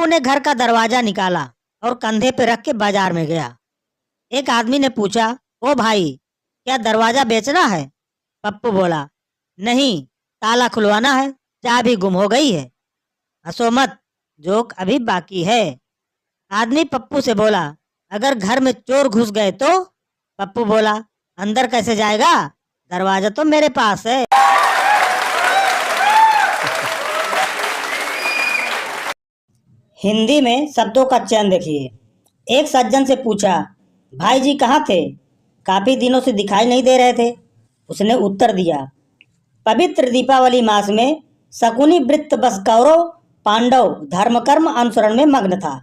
पप्पू ने घर का दरवाजा निकाला और कंधे पे रख के बाजार में गया। एक आदमी ने पूछा, ओ भाई, क्या दरवाजा बेचना है? पप्पू बोला, नहीं, ताला खुलवाना है, चाबी गुम हो गई है। हंसो मत, जोक अभी बाकी है। आदमी पप्पू से बोला, अगर घर में चोर घुस गए तो? पप्पू बोला, अंदर कैसे जाएगा, दरवाजा तो मेरे पास है। हिंदी में शब्दों का चयन देखिए। एक सज्जन से पूछा, भाई जी कहाँ थे, काफी दिनों से दिखाई नहीं दे रहे थे। उसने उत्तर दिया, पवित्र दीपावली मास में शकुनी वृत्त बस कौरव पांडव धर्म कर्म अनुसरण में मग्न था।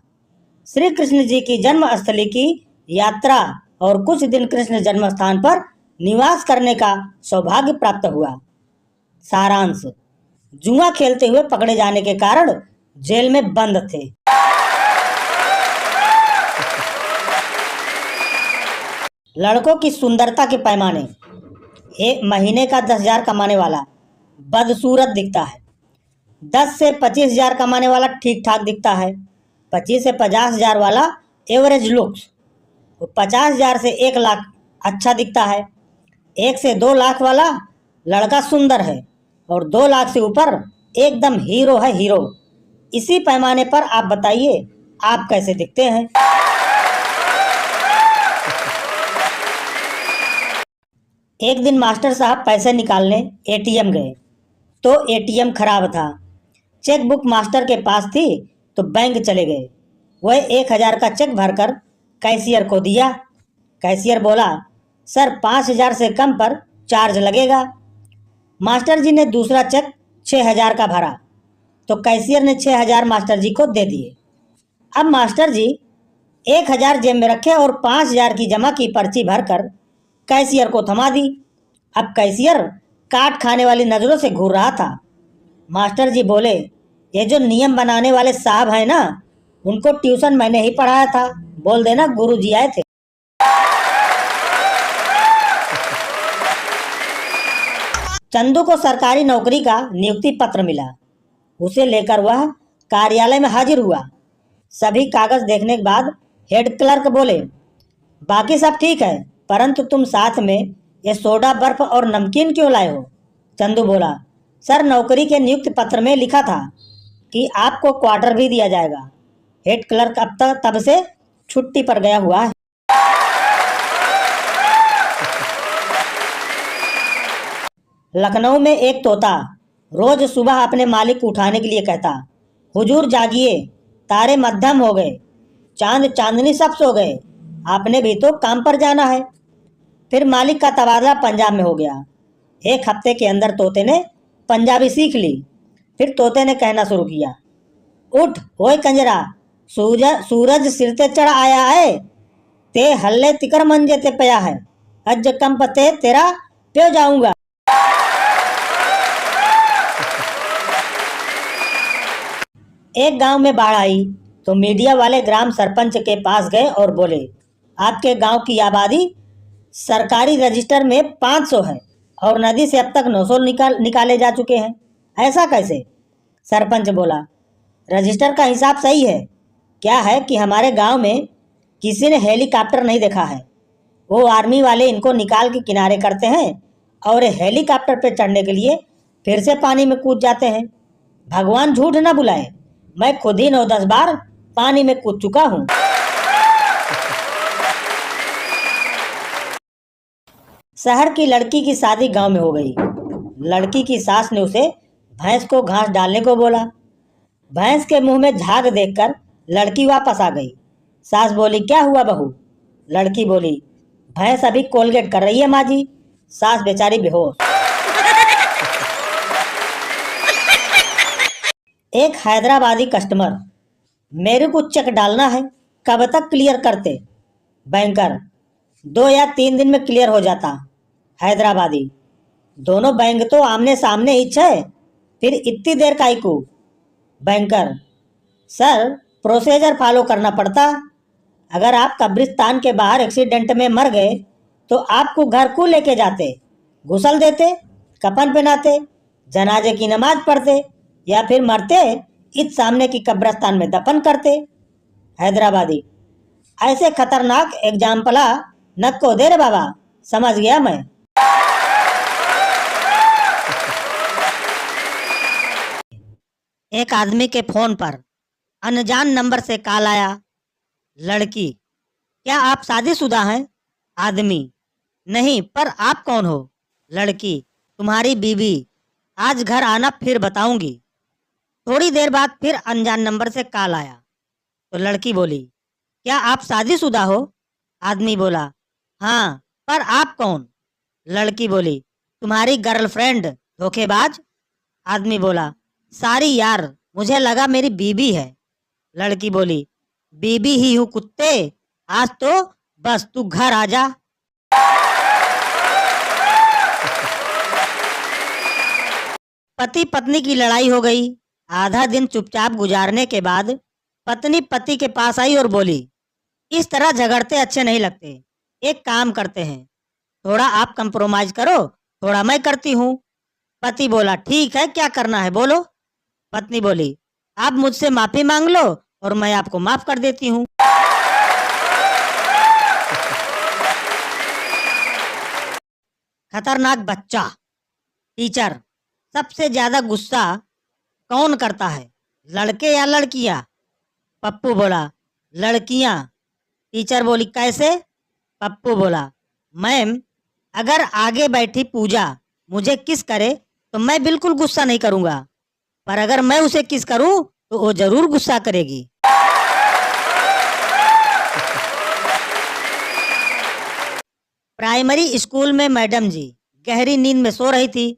श्री कृष्ण जी की जन्म स्थली की यात्रा और कुछ दिन कृष्ण जन्म स्थान पर निवास करने का सौभाग्य प्राप्त हुआ। सारांश, जुआ खेलते हुए पकड़े जाने के कारण जेल में बंद थे। लड़कों की सुंदरता के पैमाने। एक महीने का 10,000 कमाने वाला बदसूरत दिखता है। 10 से 25,000 कमाने वाला ठीक ठाक दिखता है। 25 से 50,000 वाला एवरेज लुक्स। 50,000 से 1 लाख अच्छा दिखता है। 1 से 2 लाख वाला लड़का सुंदर है और 2 लाख से ऊपर एकदम हीरो है, हीरो। इसी पैमाने पर आप बताइए, आप कैसे दिखते हैं? एक दिन मास्टर साहब पैसे निकालने एटीएम गए तो एटीएम खराब था। चेकबुक मास्टर के पास थी तो बैंक चले गए। वह 1,000 का चेक भरकर कैशियर को दिया। कैशियर बोला, सर 5,000 से कम पर चार्ज लगेगा। मास्टर जी ने दूसरा चेक 6,000 का भरा तो कैशियर ने 6,000 मास्टर जी को दे दिए। अब मास्टर जी 1,000 जेब में रखे और 5,000 की जमा की पर्ची भरकर कैशियर को थमा दी। अब कैशियर काट खाने वाली नजरों से घूर रहा था। मास्टर जी बोले, ये जो नियम बनाने वाले साहब हैं ना, उनको ट्यूशन मैंने ही पढ़ाया था, बोल देना गुरुजी आए थे। चंदू को सरकारी नौकरी का नियुक्ति पत्र मिला। उसे लेकर वह कार्यालय में हाजिर हुआ। सभी कागज देखने के बाद हेड क्लर्क बोले, बाकी सब ठीक है, परंतु तुम साथ में ये सोडा बर्फ और नमकीन क्यों लाए हो? चंदू बोला, सर नौकरी के नियुक्ति पत्र में लिखा था कि आपको क्वार्टर भी दिया जाएगा। हेड क्लर्क अब तक तब से छुट्टी पर गया हुआ है। लखनऊ में एक तोता रोज सुबह अपने मालिक को उठाने के लिए कहता, हुजूर जागिए, तारे मध्यम हो गए, चांद चांदनी सब सो गए, आपने भी तो काम पर जाना है। फिर मालिक का तबादला पंजाब में हो गया। 1 हफ्ते के अंदर तोते ने पंजाबी सीख ली। फिर तोते ने कहना शुरू किया, उठ ओए कंजरा, सूरज सिर ते चढ़ आया है, ते हल्ले तिकर मंजे ते पया है, अज कम पते तेरा प्यो जाऊंगा। एक गांव में बाढ़ आई तो मीडिया वाले ग्राम सरपंच के पास गए और बोले, आपके गांव की आबादी सरकारी रजिस्टर में 500 है और नदी से अब तक 900 निकाले जा चुके हैं, ऐसा कैसे? सरपंच बोला, रजिस्टर का हिसाब सही है, क्या है कि हमारे गांव में किसी ने हेलीकॉप्टर नहीं देखा है। वो आर्मी वाले इनको निकाल के किनारे करते हैं और हेलीकॉप्टर पे चढ़ने के लिए फिर से पानी में कूद जाते हैं। भगवान झूठ न बुलाए, मैं खुद ही 9-10 बार पानी में कूद चुका हूँ। शहर की लड़की की शादी गांव में हो गई। लड़की की सास ने उसे भैंस को घास डालने को बोला। भैंस के मुंह में झाग देखकर लड़की वापस आ गई। सास बोली, क्या हुआ बहू? लड़की बोली, भैंस अभी कोलगेट कर रही है माँ जी। सास बेचारी बेहोश। एक हैदराबादी कस्टमर, मेरे को चेक डालना है, कब तक क्लियर करते? बैंकर, 2 या 3 दिन में क्लियर हो जाता। हैदराबादी, दोनों बैंक तो आमने सामने ही है, फिर इतनी देर काहे को? बैंकर, सर प्रोसीजर फॉलो करना पड़ता। अगर आप कब्रिस्तान के बाहर एक्सीडेंट में मर गए तो आपको घर को लेके जाते, घुसल देते, कफन पहनाते, जनाजे की नमाज पढ़ते या फिर मरते ईद सामने की कब्रिस्तान में दफन करते। हैदराबादी, ऐसे खतरनाक एग्जाम्पला नक को दे रे बाबा, समझ गया मैं। एक आदमी के फोन पर अनजान नंबर से कॉल आया। लड़की, क्या आप शादीशुदा हैं? आदमी, नहीं, पर आप कौन हो? लड़की, तुम्हारी बीवी। आज घर आना फिर बताऊंगी। थोड़ी देर बाद फिर अनजान नंबर से कॉल आया तो लड़की बोली, क्या आप शादीशुदा हो? आदमी बोला, हाँ, पर आप कौन? लड़की बोली, तुम्हारी गर्लफ्रेंड धोखेबाज। आदमी बोला, सारी यार, मुझे लगा मेरी बीबी है। लड़की बोली, बीबी ही हूँ कुत्ते, आज तो बस तू घर आ जा। पति पत्नी की लड़ाई हो गई। आधा दिन चुपचाप गुजारने के बाद पत्नी पति के पास आई और बोली, इस तरह झगड़ते अच्छे नहीं लगते, एक काम करते हैं, थोड़ा आप कंप्रोमाइज करो, थोड़ा मैं करती हूँ। पति बोला, ठीक है, क्या करना है बोलो। पत्नी बोली, आप मुझसे माफी मांग लो और मैं आपको माफ कर देती हूँ। खतरनाक बच्चा। टीचर, सबसे ज्यादा गुस्सा कौन करता है, लड़के या लड़कियां? पप्पू बोला, लड़कियां। टीचर बोली, कैसे? पप्पू बोला, मैम, अगर आगे बैठी पूजा मुझे किस करे तो मैं बिल्कुल गुस्सा नहीं करूंगा, पर अगर मैं उसे किस करूं तो वो जरूर गुस्सा करेगी। प्राइमरी स्कूल में मैडम जी गहरी नींद में सो रही थी।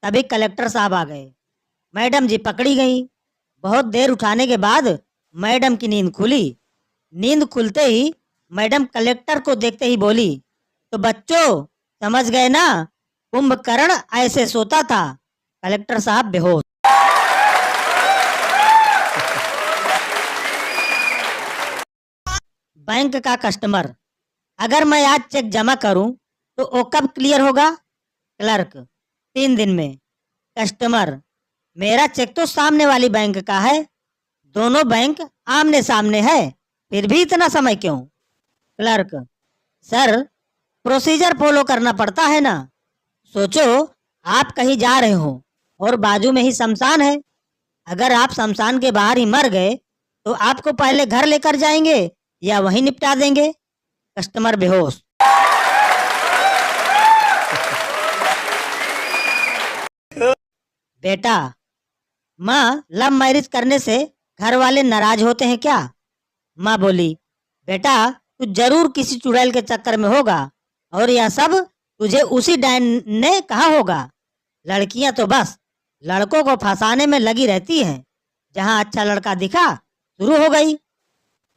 तभी कलेक्टर साहब आ गए। मैडम जी पकड़ी गई। बहुत देर उठाने के बाद मैडम की नींद खुली। नींद खुलते ही मैडम कलेक्टर को देखते ही बोली, तो बच्चों समझ गए ना, कुंभकर्ण ऐसे सोता था। कलेक्टर साहब बेहोश। बैंक का कस्टमर, अगर मैं आज चेक जमा करूं तो वो कब क्लियर होगा? क्लर्क, 3 दिन में। कस्टमर, मेरा चेक तो सामने वाली बैंक का है, दोनों बैंक आमने सामने है, फिर भी इतना समय क्यों? क्लर्क, सर, प्रोसीजर फॉलो करना पड़ता है ना। सोचो आप कहीं जा रहे हो और बाजू में ही शमशान है, अगर आप शमशान के बाहर ही मर गए तो आपको पहले घर लेकर जाएंगे या वहीं निपटा देंगे? कस्टमर बेहोश। बेटा, माँ, लव मैरिज करने से घर वाले नाराज होते हैं क्या? माँ बोली, बेटा, तू जरूर किसी चुड़ैल के चक्कर में होगा और यह सब तुझे उसी डायन ने कहा होगा। लड़कियां तो बस लड़कों को फंसाने में लगी रहती हैं, जहाँ अच्छा लड़का दिखा शुरू हो गई।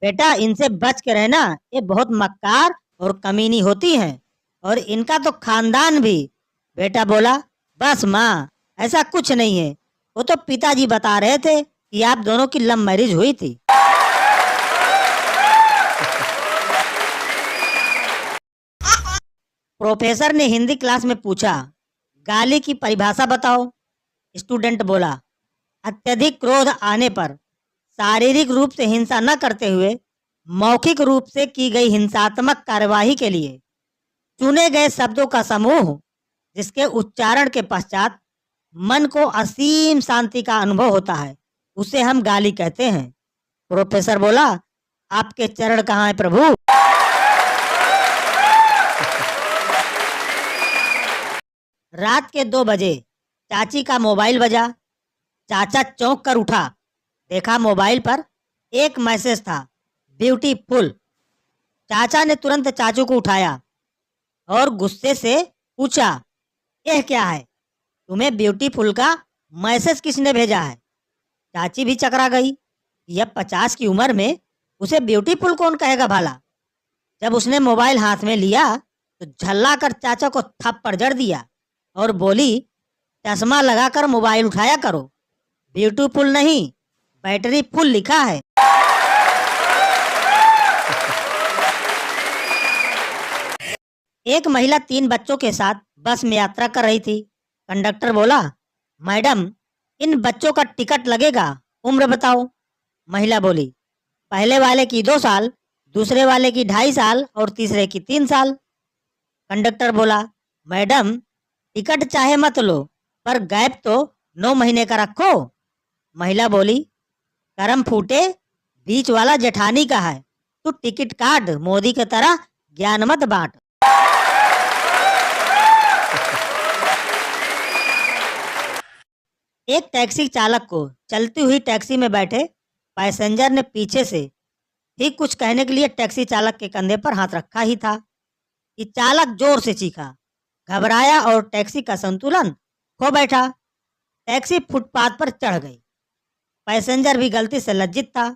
बेटा, इनसे बच के रहना, ये बहुत मक्कार और कमीनी होती हैं और इनका तो खानदान भी। बेटा बोला, बस माँ, ऐसा कुछ नहीं है, वो तो पिताजी बता रहे थे कि आप दोनों की लव मैरिज हुई थी। प्रोफेसर ने हिंदी क्लास में पूछा, गाली की परिभाषा बताओ। स्टूडेंट बोला, अत्यधिक क्रोध आने पर शारीरिक रूप से हिंसा न करते हुए मौखिक रूप से की गई हिंसात्मक कार्यवाही के लिए चुने गए शब्दों का समूह, जिसके उच्चारण के पश्चात मन को असीम शांति का अनुभव होता है, उसे हम गाली कहते हैं। प्रोफेसर बोला, आपके चरण कहाँ हैं प्रभु? रात के 2 बजे चाची का मोबाइल बजा। चाचा चौंक कर उठा। देखा मोबाइल पर एक मैसेज था, ब्यूटीफुल। चाचा ने तुरंत चाचू को उठाया और गुस्से से पूछा, यह क्या है? तुम्हें ब्यूटीफुल का मैसेज किसने भेजा है? चाची भी चकरा गई। यह 50 की उम्र में उसे ब्यूटीफुल कौन कहेगा भला? जब उसने मोबाइल हाथ में लिया तो झल्ला कर चाचा को थप्पड़ जड़ दिया और बोली, चश्मा लगाकर मोबाइल उठाया करो, ब्यूटीफुल नहीं, बैटरी फुल लिखा है। एक महिला 3 बच्चों के साथ बस में यात्रा कर रही थी। कंडक्टर बोला, मैडम, इन बच्चों का टिकट लगेगा, उम्र बताओ। महिला बोली, पहले वाले की 2 साल, दूसरे वाले की 2.5 साल और तीसरे की 3 साल। कंडक्टर बोला, मैडम टिकट चाहे मत लो, पर गैप तो 9 महीने का रखो। महिला बोली, करम फूटे, बीच वाला जेठानी का है, तू टिकट काट, मोदी की तरह ज्ञान मत बांट। एक टैक्सी चालक को चलती हुई टैक्सी में बैठे पैसेंजर ने पीछे से ठीक कुछ कहने के लिए टैक्सी चालक के कंधे पर हाथ रखा ही था कि चालक जोर से चीखा, घबराया और टैक्सी का संतुलन खो बैठा। टैक्सी फुटपाथ पर चढ़ गई। पैसेंजर भी गलती से लज्जित था।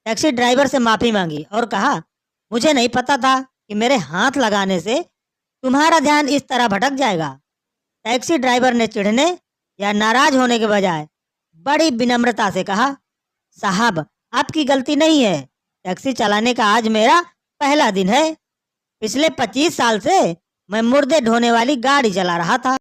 टैक्सी ड्राइवर से माफी मांगी और कहा, मुझे नहीं पता था कि मेरे हाथ लगाने से तुम्हारा ध्यान इस तरह भटक जाएगा। टैक्सी ड्राइवर ने चिढ़ने या नाराज होने के बजाय बड़ी विनम्रता से कहा, साहब आपकी गलती नहीं है, टैक्सी चलाने का आज मेरा पहला दिन है। पिछले 25 साल से मैं मुर्दे ढोने वाली गाड़ी चला रहा था।